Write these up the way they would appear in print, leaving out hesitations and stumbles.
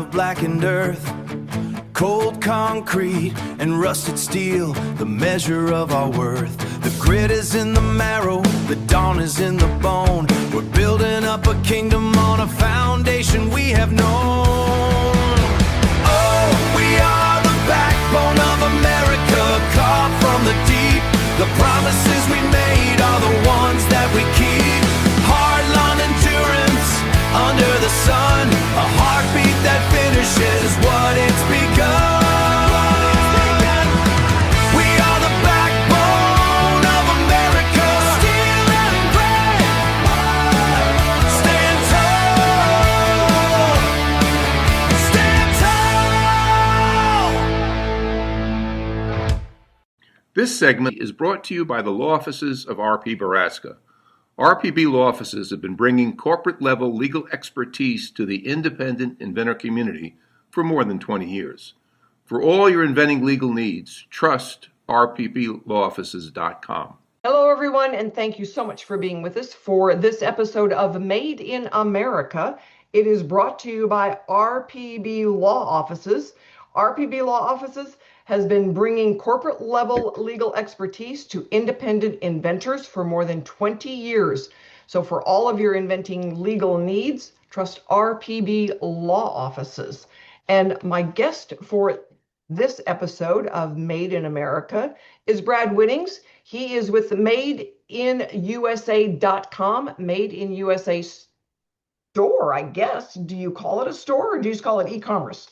of blackened earth, cold concrete and rusted steel, the measure of our worth. The grit is in the marrow, the dawn is in the bone. We're building up a kingdom on a foundation we have known. Oh, we are the backbone of America, caught from the deep. The promises we made are the ones that we keep. Hard-line endurance under the sun, a heartbeat that finishes what it's begun. We are the backbone of America, steel and gray. Stand tall. Stand tall. This segment is brought to you by the law offices of R.P. Baraska. RPB law offices have been bringing corporate-level legal expertise to the independent inventor community for more than 20 years. For all your inventing legal needs, trust rpblawoffices.com. Hello, everyone, and thank you so much for being with us for this episode of Made in America. It is brought to you by RPB Law Offices. RPB Law Offices has been bringing corporate-level legal expertise to independent inventors for more than 20 years. So for all of your inventing legal needs, trust RPB Law Offices. And my guest for this episode of Made in America is Brad Winnings. He is with MadeInUSA.com, Made in USA store, I guess. Do you call it a store or do you just call it e-commerce?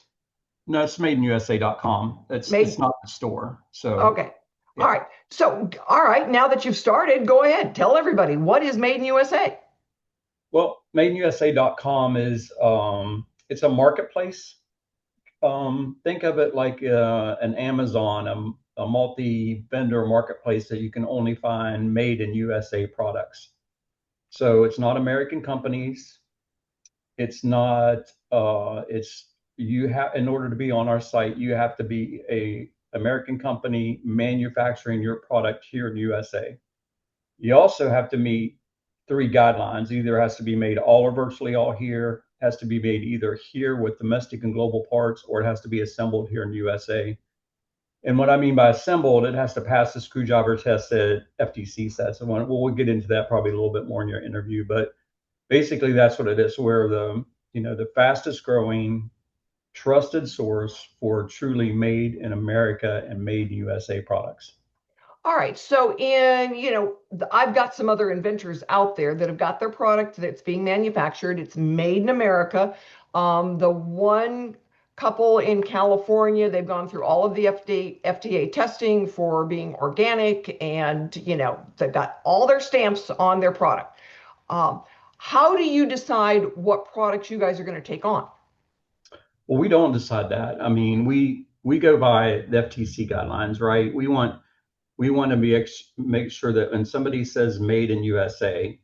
No, it's MadeInUSA.com. It's not the store. So okay. Yeah. All right. So, all right. Now that you've started, go ahead. Tell everybody, what is Made in USA? Well, MadeInUSA.com is it's a marketplace. Think of it like an Amazon, a multi-vendor marketplace that you can only find Made in USA products. So it's not American companies. It's not. You have, in order to be on our site, you have to be a American company manufacturing your product here in USA. You also have to meet 3 guidelines. Either has to be made all or virtually all here, has to be made either here with domestic and global parts, or it has to be assembled here in USA. And what I mean by assembled, it has to pass the screwdriver test that FTC says. So we'll get into that probably a little bit more in your interview, but basically that's what it is. We're the fastest growing trusted source for truly made in America and made in USA products. All right. So I've got some other inventors out there that have got their product that's being manufactured. It's made in America. The one couple in California, they've gone through all of the FDA testing for being organic, and, they've got all their stamps on their product. How do you decide what products you guys are going to take on? Well, we don't decide that. I mean, we go by the FTC guidelines, right? We want to make sure that when somebody says made in USA,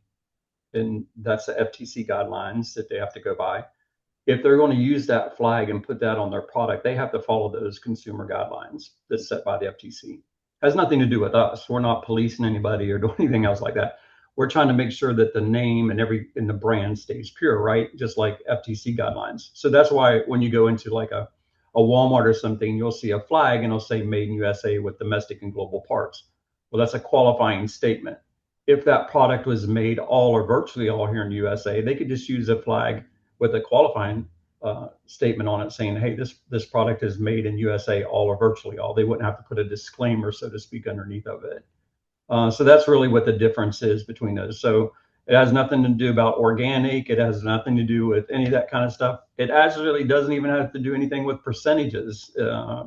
and that's the FTC guidelines that they have to go by, if they're going to use that flag and put that on their product, they have to follow those consumer guidelines that's set by the FTC. It has nothing to do with us. We're not policing anybody or doing anything else like that. We're trying to make sure that the name and the brand stays pure, right? Just like FTC guidelines. So that's why when you go into like a Walmart or something, you'll see a flag and it'll say Made in USA with domestic and global parts. Well, that's a qualifying statement. If that product was made all or virtually all here in the USA, they could just use a flag with a qualifying statement on it saying, hey, this product is made in USA all or virtually all. They wouldn't have to put a disclaimer, so to speak, underneath of it. So that's really what the difference is between those. So it has nothing to do about organic. It has nothing to do with any of that kind of stuff. It actually doesn't even have to do anything with percentages,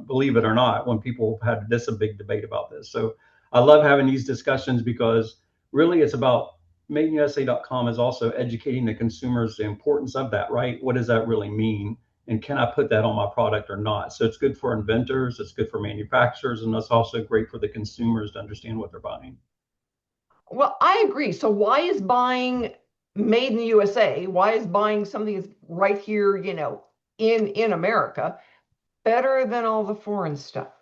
believe it or not, when people have this a big debate about this. So I love having these discussions because really it's about MadeInUSA.com is also educating the consumers the importance of that, right? What does that really mean? And can I put that on my product or not? So it's good for inventors, it's good for manufacturers, and it's also great for the consumers to understand what they're buying. Well, I agree. So why is buying Made in the USA, why is buying something that's right here, in America better than all the foreign stuff?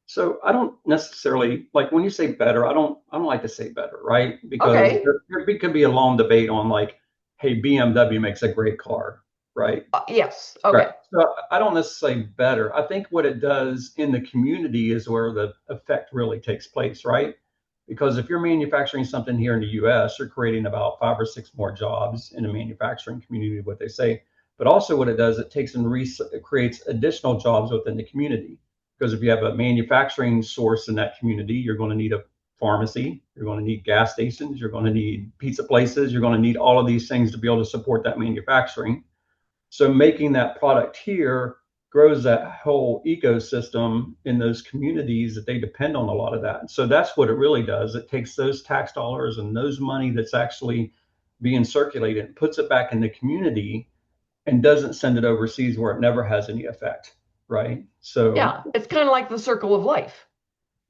So I don't necessarily, like when you say better, I don't like to say better, right? Because Okay. there could be a long debate on like, hey, BMW makes a great car. right? Yes. Right. Okay. So I don't necessarily better. I think what it does in the community is where the effect really takes place, right? Because if you're manufacturing something here in the US, you're creating about 5 or 6 more jobs in the manufacturing community, what they say. But also what it does, it takes and it creates additional jobs within the community. Because if you have a manufacturing source in that community, you're going to need a pharmacy, you're going to need gas stations, you're going to need pizza places, you're going to need all of these things to be able to support that manufacturing. So making that product here grows that whole ecosystem in those communities that they depend on a lot of that. So that's what it really does. It takes those tax dollars and those money that's actually being circulated and puts it back in the community and doesn't send it overseas where it never has any effect, right? So Yeah, it's kind of like the circle of life.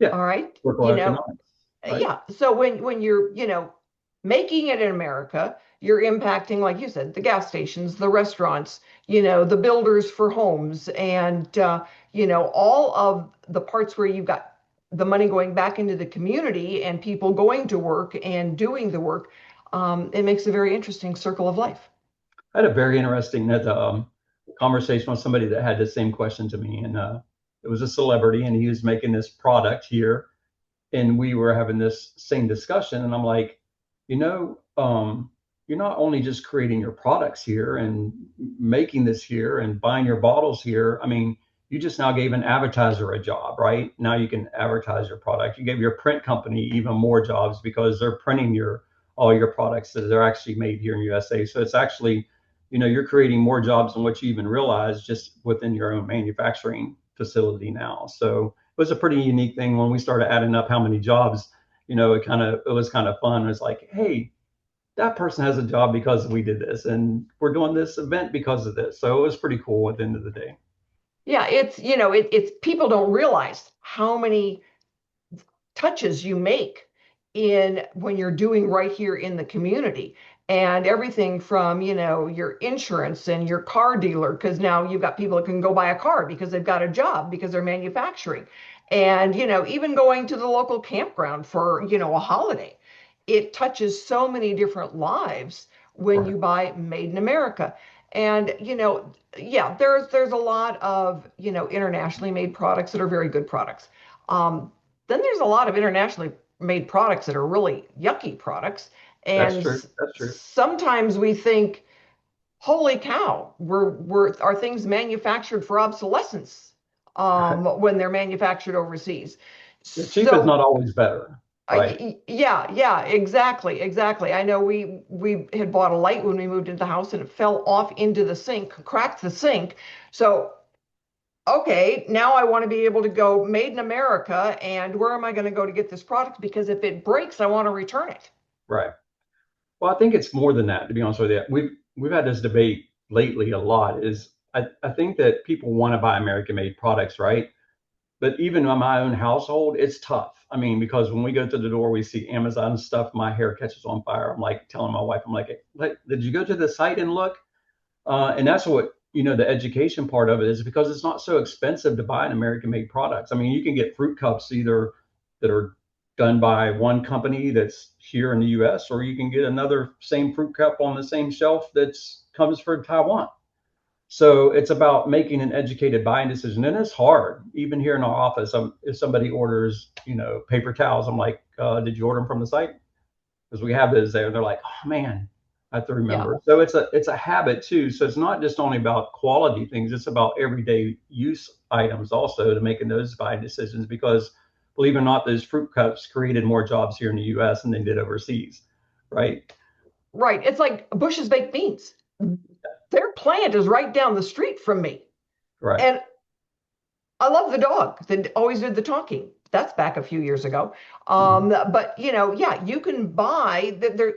yeah, All right. circular economics, right? Yeah. So when you're, making it in America, you're impacting, like you said, the gas stations, the restaurants, the builders for homes, and all of the parts where you've got the money going back into the community and people going to work and doing the work. It makes a very interesting circle of life. I had a very interesting conversation with somebody that had the same question to me, and it was a celebrity, and he was making this product here, and we were having this same discussion, and I'm like, you're not only just creating your products here and making this here and buying your bottles here. I mean, you just now gave an advertiser a job, right? Now you can advertise your product. You gave your print company even more jobs because they're printing all your products that are actually made here in USA. So it's actually, you're creating more jobs than what you even realize just within your own manufacturing facility now. So it was a pretty unique thing when we started adding up how many jobs. It was kind of fun. It was like, hey, that person has a job because we did this, and we're doing this event because of this. So it was pretty cool at the end of the day. Yeah, it's people don't realize how many touches you make in when you're doing right here in the community, and everything from your insurance and your car dealer, because now you've got people that can go buy a car because they've got a job because they're manufacturing, and even going to the local campground for a holiday. It touches so many different lives when Right. you buy made in America. And yeah, there's a lot of internationally made products that are very good products. Then there's a lot of internationally made products that are really yucky products. That's And true. That's true. sometimes we think, holy cow, are things manufactured for obsolescence Right. when they're manufactured overseas? The cheap is So not always better. Right. yeah, exactly. I know we had bought a light when we moved into the house and it fell off into the sink, cracked the sink. So okay, now I want to be able to go made in America, and where am I going to go to get this product? Because if it breaks, I want to return it. Right. Well, I think it's more than that, to be honest with you. We've had this debate lately a lot. I think that people want to buy American made products, right? But even in my own household, it's tough. I mean, because when we go to the door, we see Amazon stuff, my hair catches on fire. I'm like telling my wife, I'm like, did you go to the site and look? And that's what, the education part of it is, because it's not so expensive to buy an American made products. I mean, you can get fruit cups either that are done by one company that's here in the US, or you can get another same fruit cup on the same shelf that's comes from Taiwan. So it's about making an educated buying decision, and it's hard. Even here in our office, if somebody orders, paper towels, I'm like, "Did you order them from the site?" Because we have those there. And they're like, "Oh man, I have to Yeah, remember." So it's a habit too. So it's not just only about quality things; it's about everyday use items also to making those buying decisions. Because believe it or not, those fruit cups created more jobs here in the U.S. than they did overseas, right? right. It's like Bush's baked beans. Their plant is right down the street from me, Right. and I love the dog that always did the talking. That's back a few years ago. Mhm. But yeah, you can buy their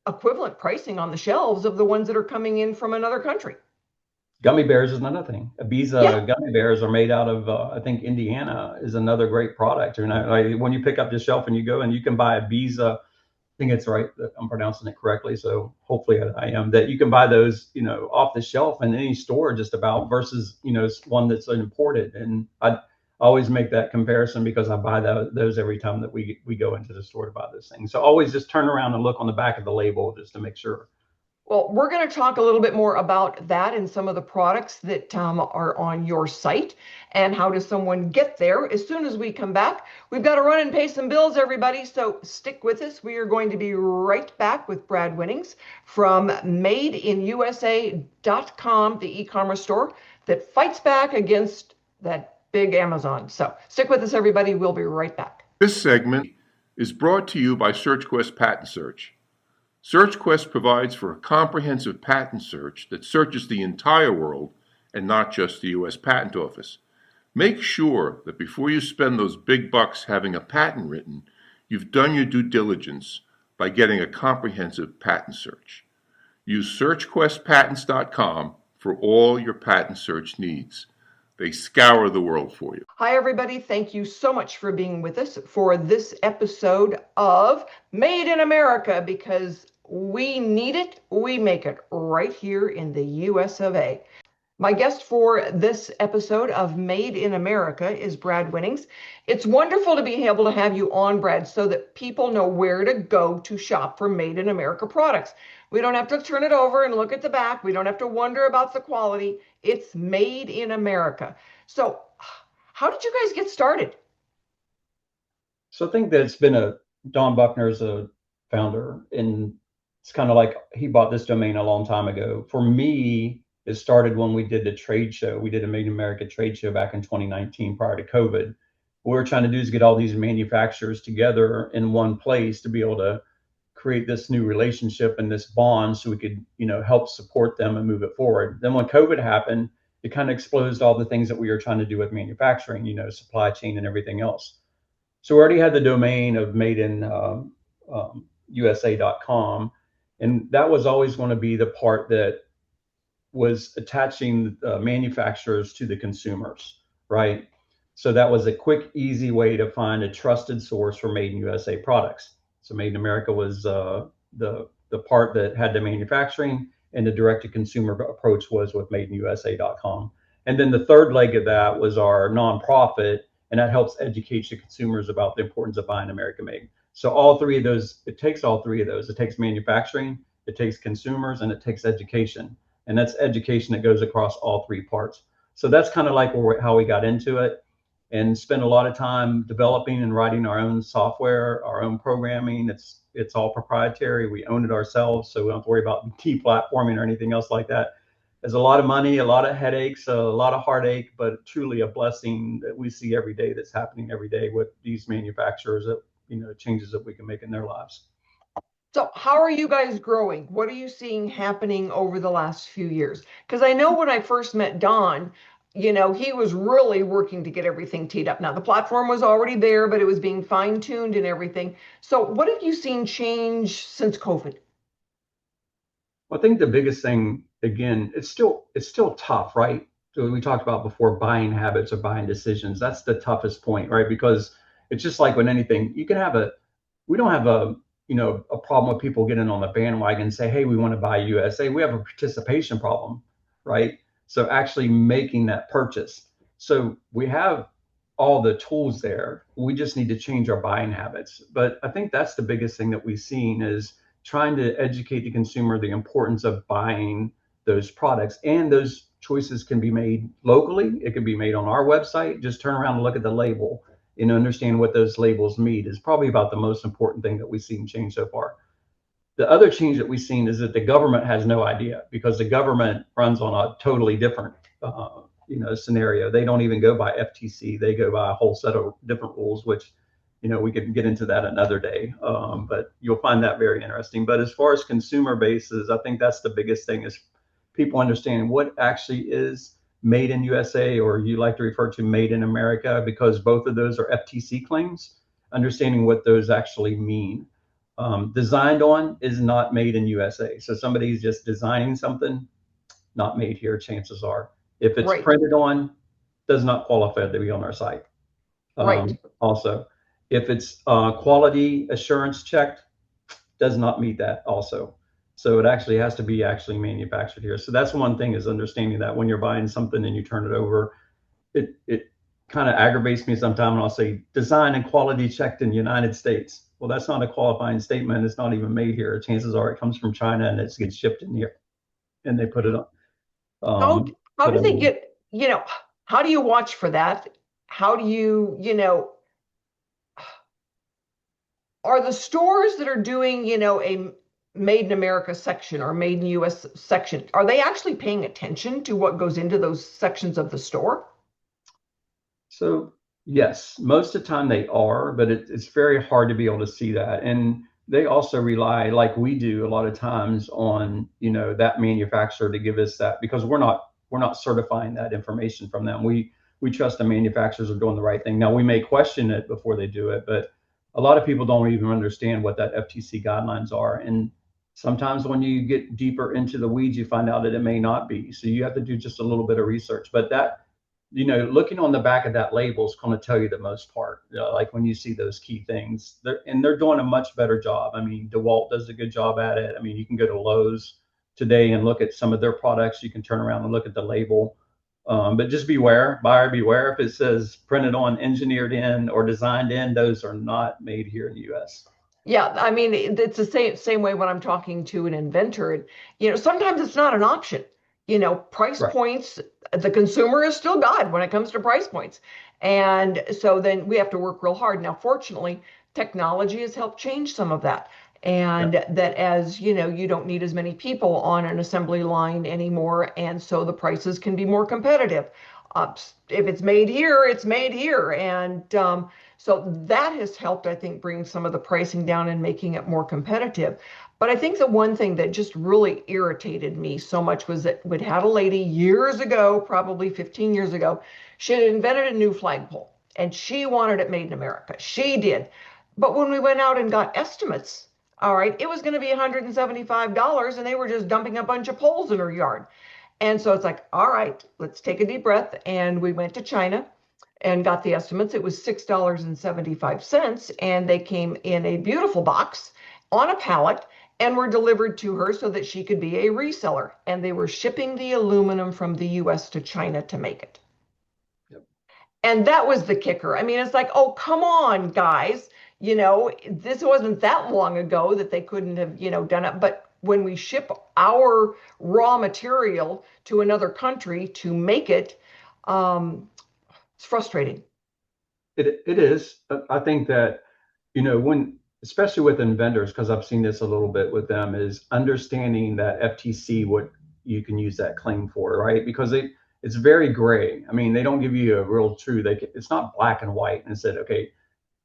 equivalent pricing on the shelves of the ones that are coming in from another country. Gummy bears is another thing. Yeah, Ibiza gummy bears are made out of, I think Indiana is another great product. And like when you pick up the shelf and you go and you can buy Ibiza, I think it's right that I'm pronouncing it correctly. So hopefully I am, that you can buy those, off the shelf in any store just about versus, one that's imported. And I always make that comparison because I buy those every time that we go into the store to buy those things. So always just turn around and look on the back of the label just to make sure. Well, we're going to talk a little bit more about that and some of the products that are on your site and how does someone get there as soon as we come back. We've got to run and pay some bills, everybody, so stick with us. We are going to be right back with Brad Winnings from madeinusa.com, the e-commerce store that fights back against that big Amazon. So stick with us, everybody. We'll be right back. This segment is brought to you by SearchQuest Patent Search. SearchQuest provides for a comprehensive patent search that searches the entire world and not just the U.S. Patent Office. Make sure that before you spend those big bucks having a patent written, you've done your due diligence by getting a comprehensive patent search. Use SearchQuestPatents.com for all your patent search needs. They scour the world for you. Hi, everybody. Thank you so much for being with us for this episode of Made in America, because we need it. We make it right here in the US of A. My guest for this episode of Made in America is Brad Winnings. It's wonderful to be able to have you on, Brad, so that people know where to go to shop for Made in America products. We don't have to turn it over and look at the back. We don't have to wonder about the quality. It's Made in America. So how did you guys get started? So I think that it's been Don Buckner's a founder, and it's kind of like he bought this domain a long time ago. For me, it started when we did the trade show. We did a Made in America trade show back in 2019 prior to COVID. What we were trying to do is get all these manufacturers together in one place to be able to create this new relationship and this bond so we could, help support them and move it forward. Then when COVID happened, it kind of exposed all the things that we were trying to do with manufacturing, supply chain and everything else. So we already had the domain of madeinusa.com, and that was always going to be the part that was attaching manufacturers to the consumers, right? So that was a quick, easy way to find a trusted source for Made in USA products. So Made in America was the part that had the manufacturing, and the direct-to-consumer approach was with madeinusa.com. And then the third leg of that was our nonprofit, and that helps educate the consumers about the importance of buying American made. So all three of those, it takes all three of those. It takes manufacturing, it takes consumers, and it takes education. And that's education that goes across all three parts. So that's kind of like how we got into it, and spent a lot of time developing and writing our own software, our own programming. It's all proprietary. We own it ourselves, so we don't have to worry about deplatforming or anything else like that. There's a lot of money, a lot of headaches, a lot of heartache, but truly a blessing that we see every day, that's happening every day with these manufacturers, that changes that we can make in their lives. So how are you guys growing? What are you seeing happening over the last few years? Because I know when I first met Don, he was really working to get everything teed up. Now, the platform was already there, but it was being fine-tuned and everything. So what have you seen change since COVID? Well, I think the biggest thing, again, it's still tough, right? So we talked about before, buying habits or buying decisions. That's the toughest point, right? Because it's just like with anything, we don't have a problem with people getting on the bandwagon and say, hey, we want to buy USA. We have a participation problem, right? So actually making that purchase. So we have all the tools there. We just need to change our buying habits. But I think that's the biggest thing that we've seen, is trying to educate the consumer the importance of buying those products. And those choices can be made locally. It can be made on our website. Just turn around and look at the label and understand what those labels mean is probably about the most important thing that we've seen change so far. The other change that we've seen is that the government has no idea, because the government runs on a totally different scenario. They don't even go by FTC. They go by a whole set of different rules, which we could get into that another day, but you'll find that very interesting. But as far as consumer bases, I think that's the biggest thing, is people understanding what actually is Made in USA, or you like to refer to Made in America, because both of those are FTC claims. Understanding what those actually mean. Designed on is not Made in USA. So somebody's just designing something, not made here, chances are. If it's printed on, does not qualify to be on our site. Also, if it's quality assurance checked, does not meet that also. So it actually has to be manufactured here. So that's one thing, is understanding that when you're buying something and you turn it over, it kind of aggravates me sometimes when I'll say design and quality checked in the United States. well, that's not a qualifying statement. It's not even made here. Chances are it comes from China and it gets shipped in here, and they put it on. How Um, how but do I they mean, get, how do you watch for that? How do you, are the stores that are doing, a made in America section or made in US section, are they actually paying attention to what goes into those sections of the store? so yes, most of the time they are, but it's very hard to be able to see that. And they also rely, like we do a lot of times, on that manufacturer to give us that, because we're not certifying that information from them. We trust the manufacturers are doing the right thing. Now we may question it before they do it, but a lot of people don't even understand what that FTC guidelines are. And sometimes when you get deeper into the weeds, you find out that it may not be. So you have to do just a little bit of research. But that, looking on the back of that label is going to tell you the most part. Like when you see those key things, they're doing a much better job. I mean, DeWalt does a good job at it. I mean, you can go to Lowe's today and look at some of their products. You can turn around and look at the label. But just beware, buyer beware. If it says printed on, engineered in, or designed in, those are not made here in the U.S. Yeah, I mean, it's the same way when I'm talking to an inventor. Sometimes it's not an option. Price Right. points, the consumer is still God when it comes to price points. And so then we have to work real hard. Now, fortunately, technology has helped change some of that. Yeah. And that, as you don't need as many people on an assembly line anymore. And so the prices can be more competitive. If it's made here, it's made here. And so that has helped, I think, bring some of the pricing down and making it more competitive. But I think the one thing that just really irritated me so much was that we'd had a lady years ago, probably 15 years ago, she had invented a new flagpole and she wanted it made in America. She did. But when we went out and got estimates, all right, it was going to be $175 and they were just dumping a bunch of poles in her yard. And so it's like, all right, let's take a deep breath. And we went to China and got the estimates. It was $6.75. And they came in a beautiful box on a pallet and were delivered to her so that she could be a reseller. And they were shipping the aluminum from the US to China to make it. Yep. And that was the kicker. I mean, it's like, oh, come on, guys. This wasn't that long ago that they couldn't have, done it. But when we ship our raw material to another country to make it, it's frustrating. It is. I think that, when, especially with vendors, because I've seen this a little bit with them, is understanding that FTC, what you can use that claim for, right? Because it's very gray. I mean, they don't give you a real true. It's not black and white and said, okay,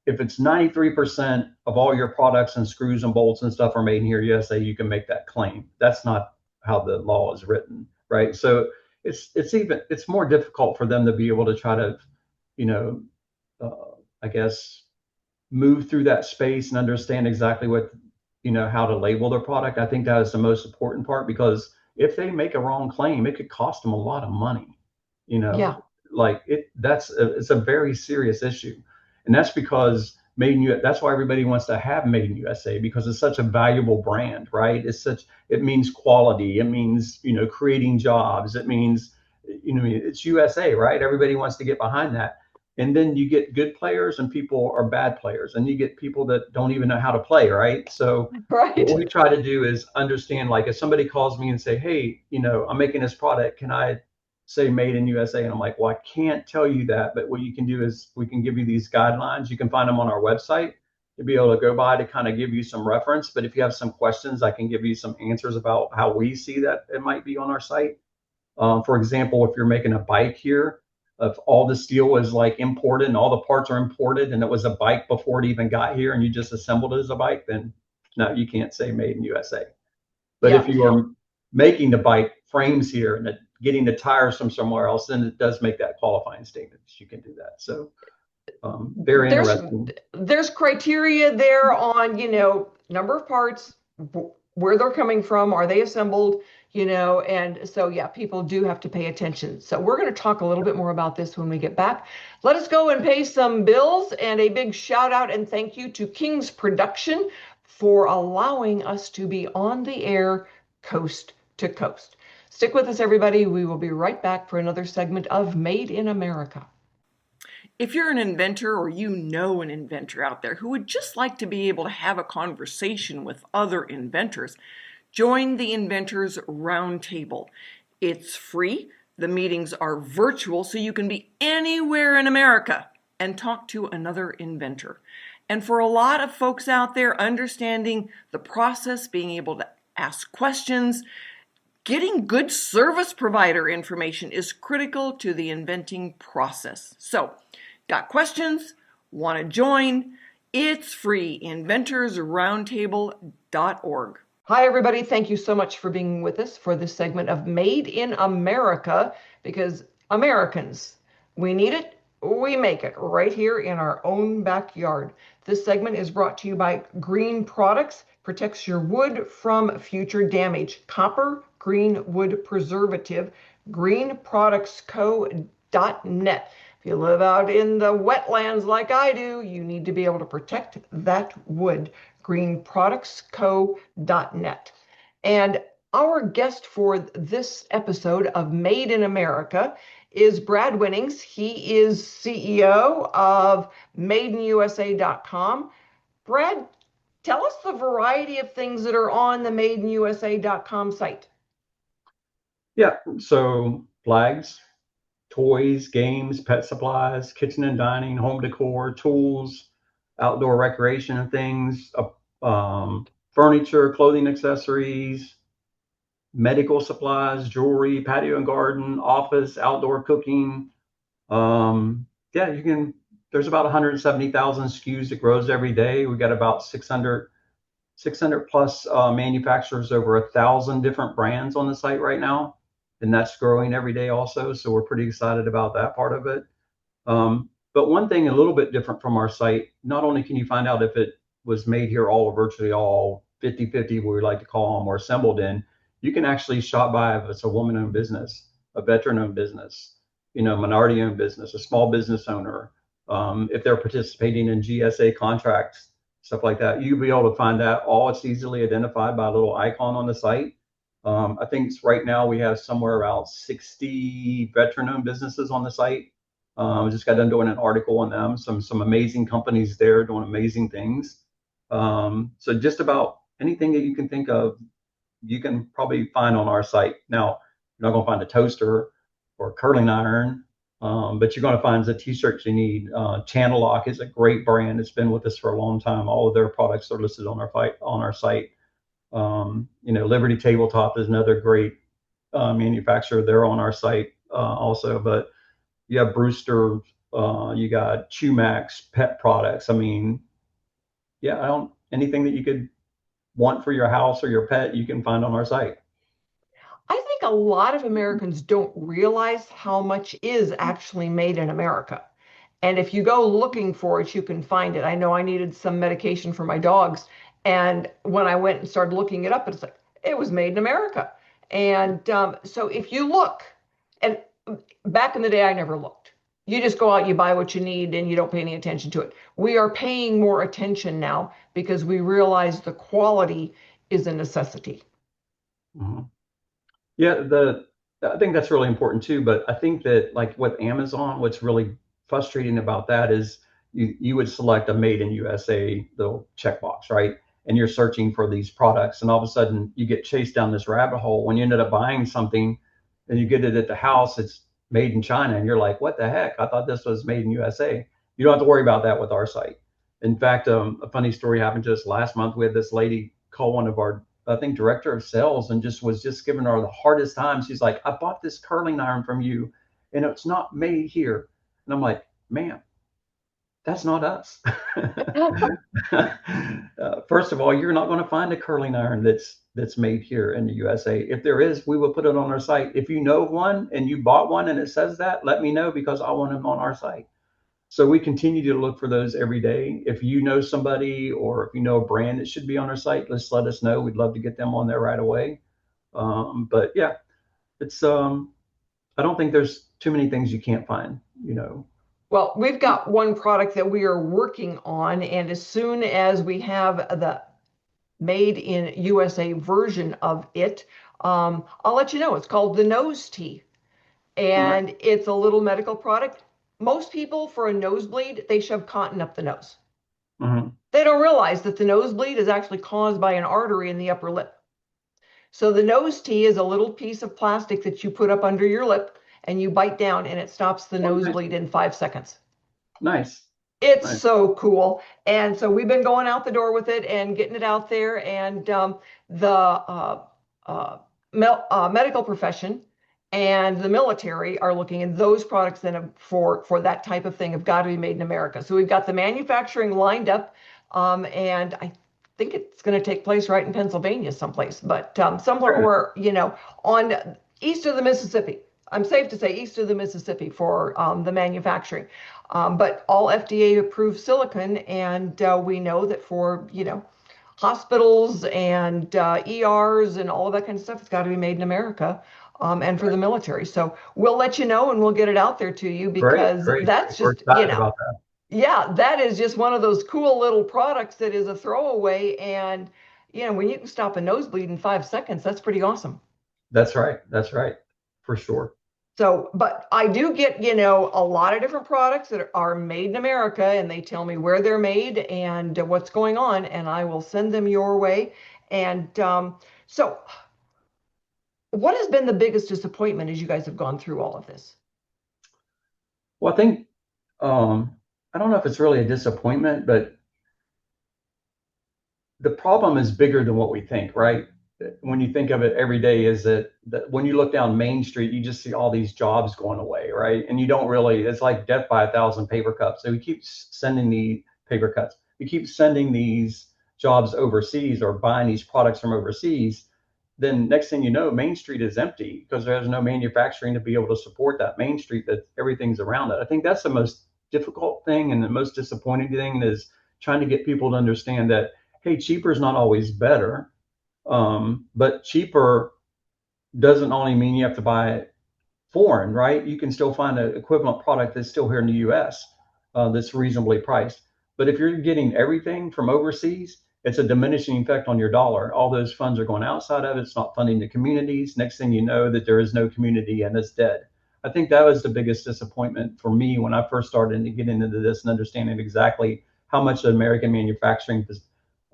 if it's 93% of all your products and screws and bolts and stuff are made in here, USA, you can make that claim. That's not how the law is written, right? So it's more difficult for them to be able to try to, you know, I guess, move through that space and understand exactly what, how to label their product. I think that is the most important part, because if they make a wrong claim, it could cost them a lot of money. Yeah. Like it's a very serious issue. And that's because that's why everybody wants to have made in USA, because it's such a valuable brand, right? It means quality. It means, creating jobs. It means, it's USA, right? Everybody wants to get behind that. And then you get good players and people are bad players, and you get people that don't even know how to play, right? So what Right. we try to do is understand, like if somebody calls me and say, hey, I'm making this product, can I say made in USA? And I'm like, well, I can't tell you that, but what you can do is we can give you these guidelines. You can find them on our website to be able to go by to kind of give you some reference. But if you have some questions, I can give you some answers about how we see that it might be on our site. For example, if you're making a bike here, if all the steel is like imported and all the parts are imported and it was a bike before it even got here and you just assembled it as a bike, then no, you can't say made in USA. But if Yeah. you are making the bike frames here and getting the tires from somewhere else, then it does make that qualifying statement. You can do that. So very There's interesting. there's criteria there on, number of parts, where they're coming from, are they assembled, and so yeah, people do have to pay attention. So we're going to talk a little bit more about this when we get back. Let us go and pay some bills, and a big shout out and thank you to King's Production for allowing us to be on the air coast to coast. Stick with us, everybody. We will be right back for another segment of Made in America. If you're an inventor or you know an inventor out there who would just like to be able to have a conversation with other inventors, join the Inventors Roundtable. It's free. The meetings are virtual, so you can be anywhere in America and talk to another inventor. And for a lot of folks out there, understanding the process, being able to ask questions, getting good service provider information is critical to the inventing process. So, got questions? Want to join? It's free. inventorsroundtable.org. Hi, everybody. Thank you so much for being with us for this segment of Made in America, because Americans, we need it, we make it right here in our own backyard. This segment is brought to you by Green Products, protects your wood from future damage. Copper Green Wood Preservative, greenproductsco.net. If you live out in the wetlands like I do, you need to be able to protect that wood. greenproductsco.net. And our guest for this episode of Made in America is Brad Winnings. He is CEO of MadeInUSA.com. Brad, tell us the variety of things that are on the MadeInUSA.com site. Yeah, so flags, toys, games, pet supplies, kitchen and dining, home decor, tools, outdoor recreation and things, furniture, clothing accessories, medical supplies, jewelry, patio and garden, office, outdoor cooking. Yeah, you can. There's about 170,000 SKUs that grows every day. We got about 600 plus manufacturers, over 1,000 different brands on the site right now, and that's growing every day also. So we're pretty excited about that part of it. But one thing a little bit different from our site, not only can you find out if it was made here all, virtually all 50-50, we like to call them, or assembled in, you can actually shop by if it's a woman-owned business, a veteran-owned business, minority-owned business, a small business owner, if they're participating in GSA contracts, stuff like that. You'll be able to find that all. It's easily identified by a little icon on the site. I think right now we have somewhere around 60 veteran-owned businesses on the site. We just got done doing an article on them. Some amazing companies there doing amazing things. So just about anything that you can think of, you can probably find on our site. Now, you're not going to find a toaster or a curling iron, but you're going to find the t-shirts you need. Channel Lock is a great brand. It's been with us for a long time. All of their products are listed on our site. Liberty Tabletop is another great manufacturer. They're on our site also. But you have Brewster, you got Chumax pet products. I mean, yeah, anything that you could want for your house or your pet, you can find on our site. I think a lot of Americans don't realize how much is actually made in America. And if you go looking for it, you can find it. I know I needed some medication for my dogs. And when I went and started looking it up, it's like, it was made in America. And so if you look, and back in the day, I never looked. You just go out, you buy what you need, and you don't pay any attention to it. We are paying more attention now because we realize the quality is a necessity. Mm-hmm. Yeah, I think that's really important too. But I think that, like with Amazon, what's really frustrating about that is you would select a Made in USA little checkbox, right? And you're searching for these products, and all of a sudden you get chased down this rabbit hole when you ended up buying something, and you get it at the house, it's made in China, and you're like, what the heck? I thought this was made in USA. You don't have to worry about that with our site. In fact, a funny story happened to us last month. We had this lady call one of our, I think, director of sales, and was just giving her the hardest time. She's like, I bought this curling iron from you, and it's not made here. And I'm like, ma'am, that's not us. First of all, you're not going to find a curling iron that's made here in the USA. If there is, we will put it on our site. If you know one and you bought one and it says that, let me know, because I want them on our site. So we continue to look for those every day. If you know somebody, or if you know a brand that should be on our site, just let us know. We'd love to get them on there right away. But yeah, it's I don't think there's too many things you can't find, Well, we've got one product that we are working on, and as soon as we have the Made in USA version of it, I'll let you know. It's called the Nose Tea, and it's a little medical product. most people for a nosebleed, they shove cotton up the nose. Mhm. They don't realize that the nosebleed is actually caused by an artery in the upper lip. So the nose tee is a little piece of plastic that you put up under your lip and you bite down and it stops the Oh, nice. nosebleed in 5 seconds. Nice. It's Nice. so cool. And so we've been going out the door with it and getting it out there. And the medical profession and the military are looking, and those products then for that type of thing have got to be made in America. So we've got the manufacturing lined up, and I think it's going to take place right in Pennsylvania someplace, but somewhere on east of the Mississippi. I'm safe to say east of the Mississippi for the manufacturing, but all FDA approved silicon, and we know that for hospitals and ERs and all of that kind of stuff, it's got to be made in America, and for the military. So we'll let you know and we'll get it out there to you, because Great. that's We're just excited about that. yeah, that is just one of those cool little products that is a throwaway, and when you can stop a nosebleed in 5 seconds, that's pretty awesome. That's right. For sure. So, but I do get, a lot of different products that are made in America, and they tell me where they're made and what's going on, and I will send them your way. And so, what has been the biggest disappointment as you guys have gone through all of this? Well, I think I don't know if it's really a disappointment, but the problem is bigger than what we think, right? When you think of it every day, is that when you look down Main Street, you just see all these jobs going away, right? And you don't really, it's like death by 1,000 paper cuts. So we keep sending the paper cuts. We keep sending these jobs overseas or buying these products from overseas. Then next thing you know, Main Street is empty because there's no manufacturing to be able to support that Main Street, that everything's around it. I think that's the most difficult thing and the most disappointing thing, is trying to get people to understand that, hey, cheaper is not always better. But cheaper doesn't only mean you have to buy it foreign, right? You can still find an equivalent product that's still here in the US that's reasonably priced. But if you're getting everything from overseas, it's a diminishing effect on your dollar. All those funds are going outside of it. It's not funding the communities. Next thing you know, that there is no community and it's dead. I think that was the biggest disappointment for me when I first started to get into this and understanding exactly how much the American manufacturing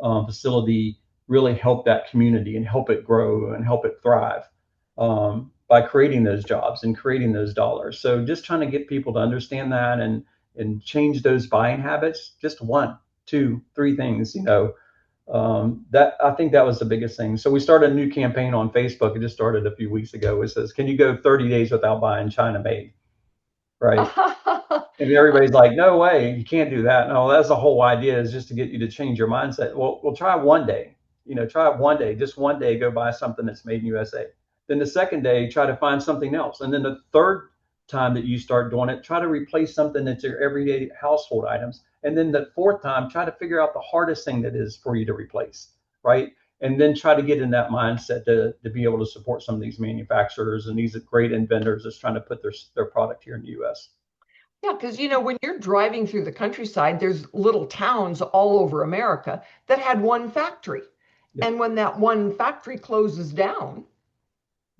facility really help that community and help it grow and help it thrive by creating those jobs and creating those dollars. So just trying to get people to understand that and change those buying habits, just 1, 2, 3 things, that I think that was the biggest thing. So we started a new campaign on Facebook. It just started a few weeks ago. It says, can you go 30 days without buying China made? Right. And everybody's like, no way, you can't do that. No, that's the whole idea, is just to get you to change your mindset. Well, we'll try one day. Try it one day, just one day, go buy something that's made in USA. Then the second day, try to find something else. And then the third time that you start doing it, try to replace something that's your everyday household items. And then the fourth time, try to figure out the hardest thing that is for you to replace, right? And then try to get in that mindset to be able to support some of these manufacturers and these great inventors that's trying to put their product here in the US. Yeah, because when you're driving through the countryside, there's little towns all over America that had one factory. Yeah. And when that one factory closes down,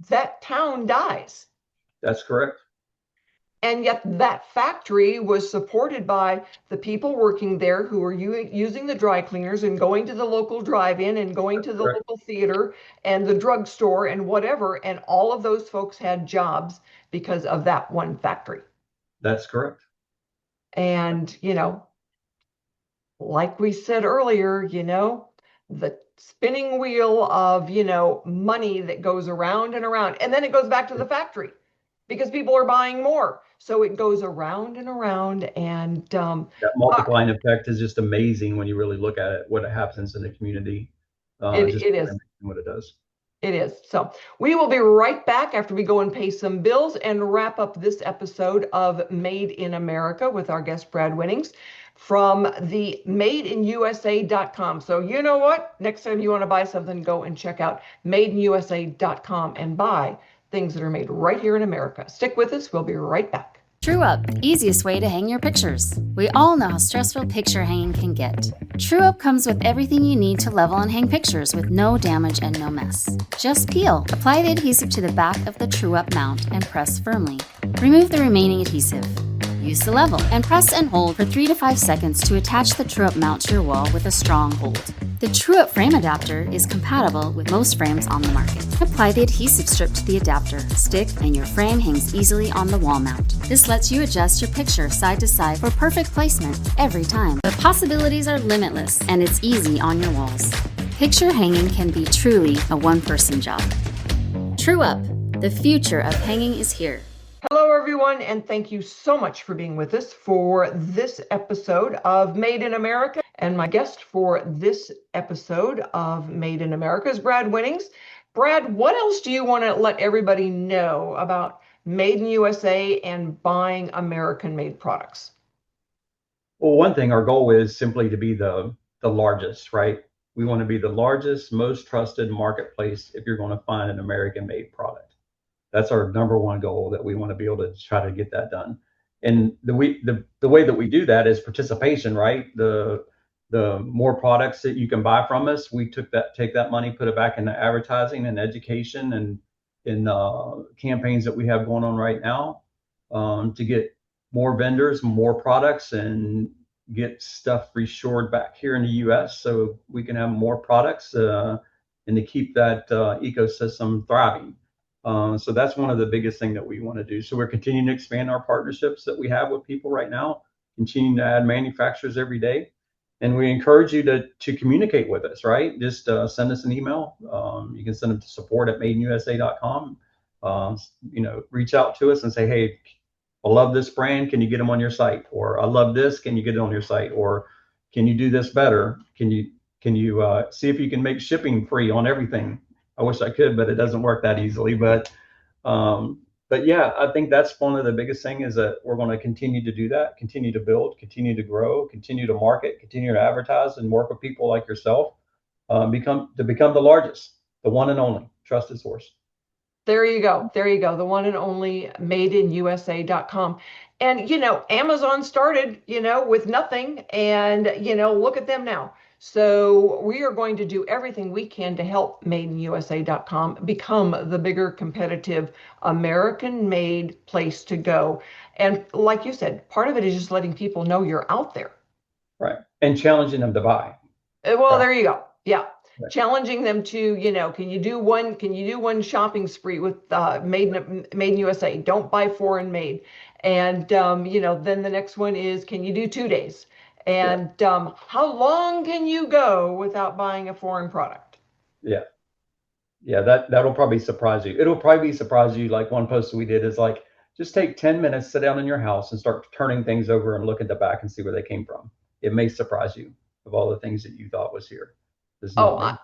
that town dies. That's correct. And yet that factory was supported by the people working there who were using the dry cleaners and going to the local drive-in and going to the local theater and the drugstore and whatever. And all of those folks had jobs because of that one factory. That's correct. And, like we said earlier, the spinning wheel of, money that goes around and around, and then it goes back to the factory because people are buying more. So it goes around and around, and that multiplying effect is just amazing when you really look at it, what happens in the community. It is what it does. It is. So we will be right back after we go and pay some bills and wrap up this episode of Made in America with our guest, Brad Winnings, from the madeinusa.com. So you know what? Next time you want to buy something, go and check out madeinusa.com and buy things that are made right here in America. Stick with us. We'll be right back. True Up, easiest way to hang your pictures. We all know how stressful picture hanging can get. True Up comes with everything you need to level and hang pictures with no damage and no mess. Just peel, apply the adhesive to the back of the True Up mount and press firmly. Remove the remaining adhesive. Use the level and press and hold for 3 to 5 seconds to attach the True Up mount to your wall with a strong hold. The True Up frame adapter is compatible with most frames on the market. Apply the adhesive strip to the adapter, stick, and your frame hangs easily on the wall mount. This lets you adjust your picture side to side for perfect placement every time. The possibilities are limitless, and it's easy on your walls. Picture hanging can be truly a one-person job. True Up, the future of hanging is here. Hello, everyone, and thank you so much for being with us for this episode of Made in America. And my guest for this episode of Made in America is Brad Winnings. Brad, what else do you want to let everybody know about Made in USA and buying American-made products? Well, one thing, our goal is simply to be the largest, right? We want to be the largest, most trusted marketplace if you're going to find an American-made product. That's our number one goal, that we want to be able to try to get that done. And the way that we do that is participation, right? The more products that you can buy from us, we take that money, put it back into advertising and education and in campaigns that we have going on right now to get more vendors, more products, and get stuff reshored back here in the U.S. so we can have more products and to keep that ecosystem thriving. So that's one of the biggest things that we want to do. So we're continuing to expand our partnerships that we have with people right now, continuing to add manufacturers every day. And we encourage you to communicate with us, right? Just send us an email. You can send them to support@madeinusa.com. Reach out to us and say, hey, I love this brand. Can you get them on your site? Or I love this. Can you get it on your site? Or can you do this better? Can you see if you can make shipping free on everything? I wish I could, but it doesn't work that easily. But yeah, I think that's one of the biggest things, is that we're going to continue to do that, continue to build, continue to grow, continue to market, continue to advertise, and work with people like yourself, become the largest, the one and only trusted source. There you go. There you go. The one and only madeinusa.com. And, Amazon started, with nothing, and, look at them now. So we are going to do everything we can to help madeinusa.com become the bigger, competitive, American-made place to go. And like you said, part of it is just letting people know you're out there. Right. And challenging them to buy. Well, right. There you go. Yeah. Right. Challenging them to, can you do one shopping spree with Made in USA? Don't buy foreign made. And, then the next one is, can you do 2 days? And how long can you go without buying a foreign product? Yeah. That'll probably surprise you. It'll probably surprise you. Like one post we did is like, just take 10 minutes, sit down in your house and start turning things over and look at the back and see where they came from. It may surprise you of all the things that you thought was here. I'm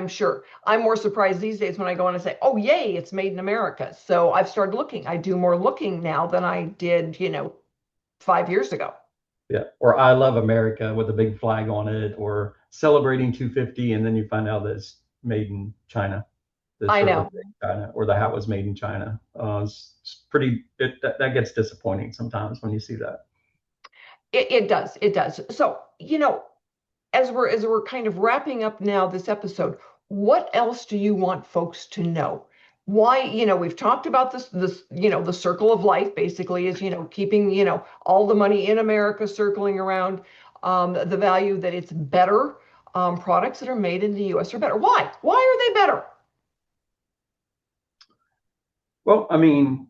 sure. I'm more surprised these days when I go on and say, oh, yay, it's made in America. So I've started looking. I do more looking now than I did, 5 years ago. Yeah. Or I love America with a big flag on it, or celebrating 250. And then you find out that it's made in China. I know. China, or the hat was made in China. It's pretty, that gets disappointing sometimes when you see that. It does. It does. So, as we're kind of wrapping up now this episode, what else do you want folks to know? Why, we've talked about this, the circle of life basically is, keeping, all the money in America circling around, the value that it's better, products that are made in the U.S. are better. Why? Why are they better? Well, I mean,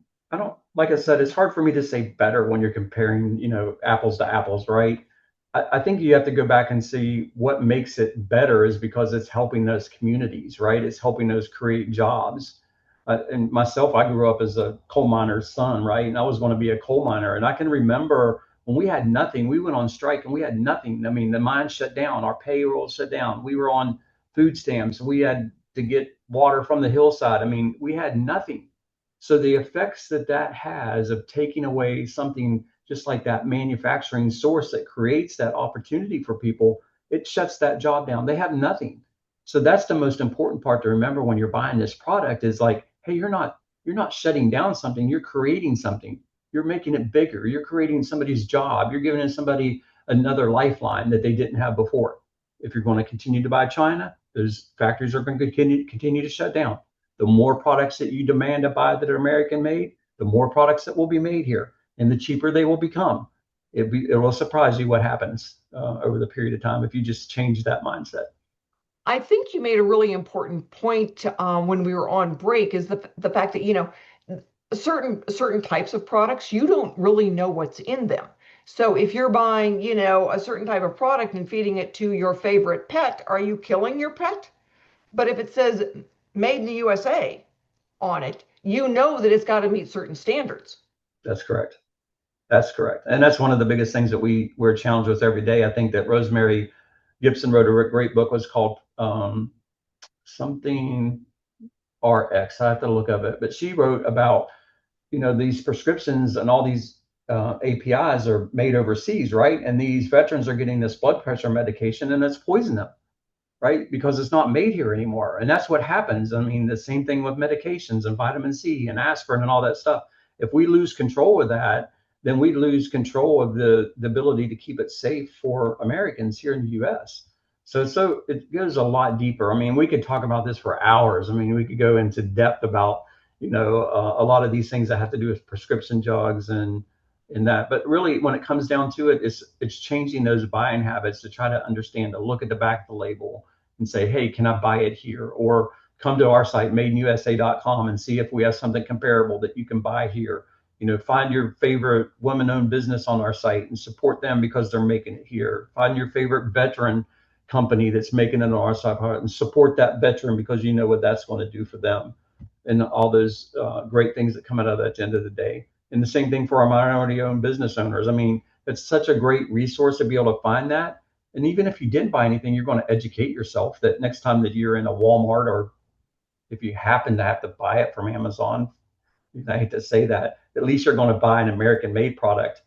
like I said, it's hard for me to say better when you're comparing, apples to apples, right? I think you have to go back and see what makes it better is because it's helping those communities, right? It's helping those create jobs. And myself, I grew up as a coal miner's son, right? And I was going to be a coal miner. And I can remember when we had nothing, we went on strike and we had nothing. I mean, the mine shut down, our payroll shut down. We were on food stamps. We had to get water from the hillside. I mean, we had nothing. So the effects that has of taking away something just like that manufacturing source that creates that opportunity for people, it shuts that job down. They have nothing. So that's the most important part to remember when you're buying this product is like, hey, you're not shutting down something, you're creating something. You're making it bigger. You're creating somebody's job. You're giving somebody another lifeline that they didn't have before. If you're going to continue to buy China, those factories are going to continue to shut down. The more products that you demand to buy that are American made, the more products that will be made here. and the cheaper they will become. It will surprise you what happens over the period of time if you just change that mindset. I think you made a really important point when we were on break, is the fact that, certain types of products, you don't really know what's in them. So if you're buying, a certain type of product and feeding it to your favorite pet, are you killing your pet? But if it says made in the USA on it, you know that it's got to meet certain standards. That's correct. That's correct. And that's one of the biggest things that we're challenged with every day. I think that Rosemary Gibson wrote a great book, was called something RX. I have to look up it, but she wrote about, these prescriptions and all these APIs are made overseas, right? And these veterans are getting this blood pressure medication and it's poisoning them, right? Because it's not made here anymore. And that's what happens. I mean, the same thing with medications and vitamin C and aspirin and all that stuff. If we lose control of that, then we lose control of the ability to keep it safe for Americans here in the US. So it goes a lot deeper. I mean, we could talk about this for hours. I mean, we could go into depth about, a lot of these things that have to do with prescription drugs and that. But really, when it comes down to it, it's changing those buying habits to try to understand, to look at the back of the label and say, hey, can I buy it here? Or come to our site, madeinusa.com, and see if we have something comparable that you can buy here. Find your favorite women-owned business on our site and support them because they're making it here. Find your favorite veteran company that's making it on our site and support that veteran because you know what that's going to do for them, and all those great things that come out of that at the end of the day. And the same thing for our minority-owned business owners. I mean, it's such a great resource to be able to find that. And even if you didn't buy anything, you're going to educate yourself that next time that you're in a Walmart, or if you happen to have to buy it from Amazon, I hate to say that, at least you're going to buy an American-made product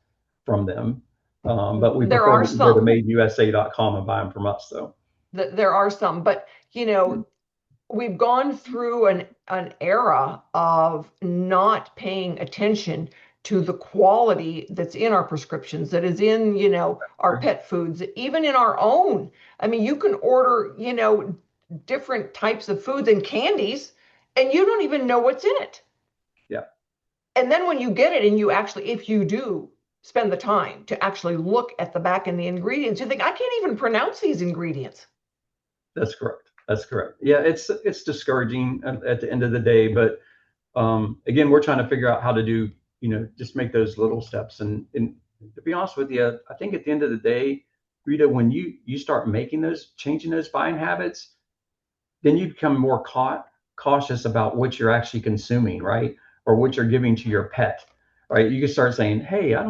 from them. But we prefer to go to madeusa.com and buy them from us. So there are some, but we've gone through an era of not paying attention to the quality that's in our prescriptions, that is in, our pet foods, even in our own. I mean, you can order, different types of foods and candies, and you don't even know what's in it. Yeah. And then when you get it and you actually, if you do spend the time to actually look at the back and the ingredients, you think, I can't even pronounce these ingredients. That's correct. That's correct. Yeah, it's discouraging at the end of the day. But again, we're trying to figure out how to do, just make those little steps. And to be honest with you, I think at the end of the day, Rita, when you start changing those buying habits, then you become more cautious about what you're actually consuming, right? Or what you're giving to your pet, right? You can start saying, hey, do I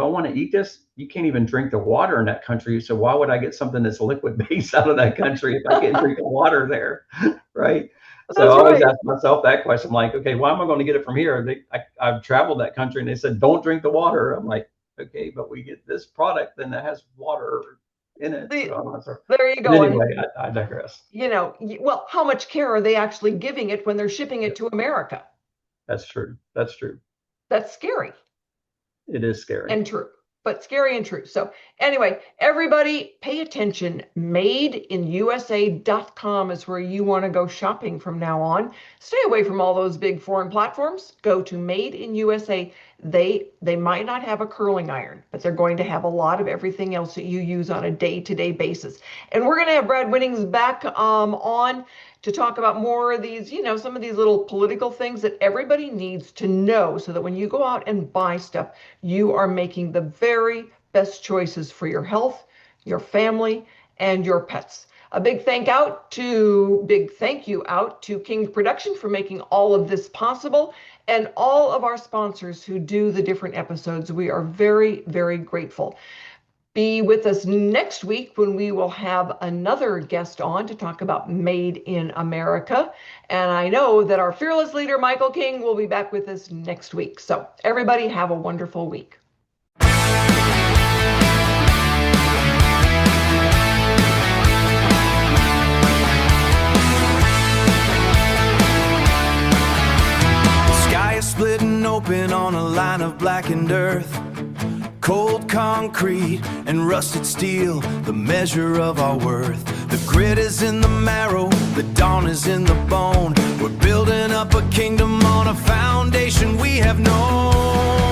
want to eat this? You can't even drink the water in that country. So why would I get something that's liquid based out of that country if I can't drink the water there, right? So I always ask myself that question. I'm like, okay, why am I going to get it from here? I've traveled that country and they said, don't drink the water. I'm like, okay, but we get this product and that has water in it. So there you go. Anyway, I digress. Well, how much care are they actually giving it when they're shipping it to America? That's true. That's true. That's scary. It is scary. And true, but scary and true. So anyway, everybody pay attention. Madeinusa.com is where you want to go shopping from now on. Stay away from all those big foreign platforms. Go to Made in USA. They might not have a curling iron, but they're going to have a lot of everything else that you use on a day-to-day basis. And we're going to have Brad Winnings back on to talk about more of these, some of these little political things that everybody needs to know so that when you go out and buy stuff, you are making the very best choices for your health, your family, and your pets. A big thank you out to King Production for making all of this possible, and all of our sponsors who do the different episodes. We are very, very grateful. Be with us next week when we will have another guest on to talk about Made in America. And I know that our fearless leader, Michael King, will be back with us next week. So everybody have a wonderful week. Splitting open on a line of blackened earth, cold concrete and rusted steel, the measure of our worth. The grit is in the marrow, the dawn is in the bone. We're building up a kingdom on a foundation we have known.